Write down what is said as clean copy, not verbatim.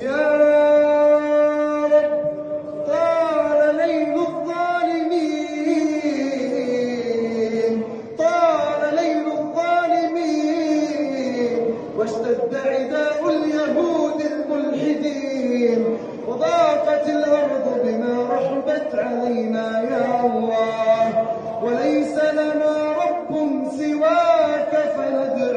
يا رب طال ليل الظالمين، طال ليل الظالمين، واشتد عداء اليهود الملحدين، وضاقت الأرض بما رحبت علينا يا الله، وليس لنا رب سواك فندعو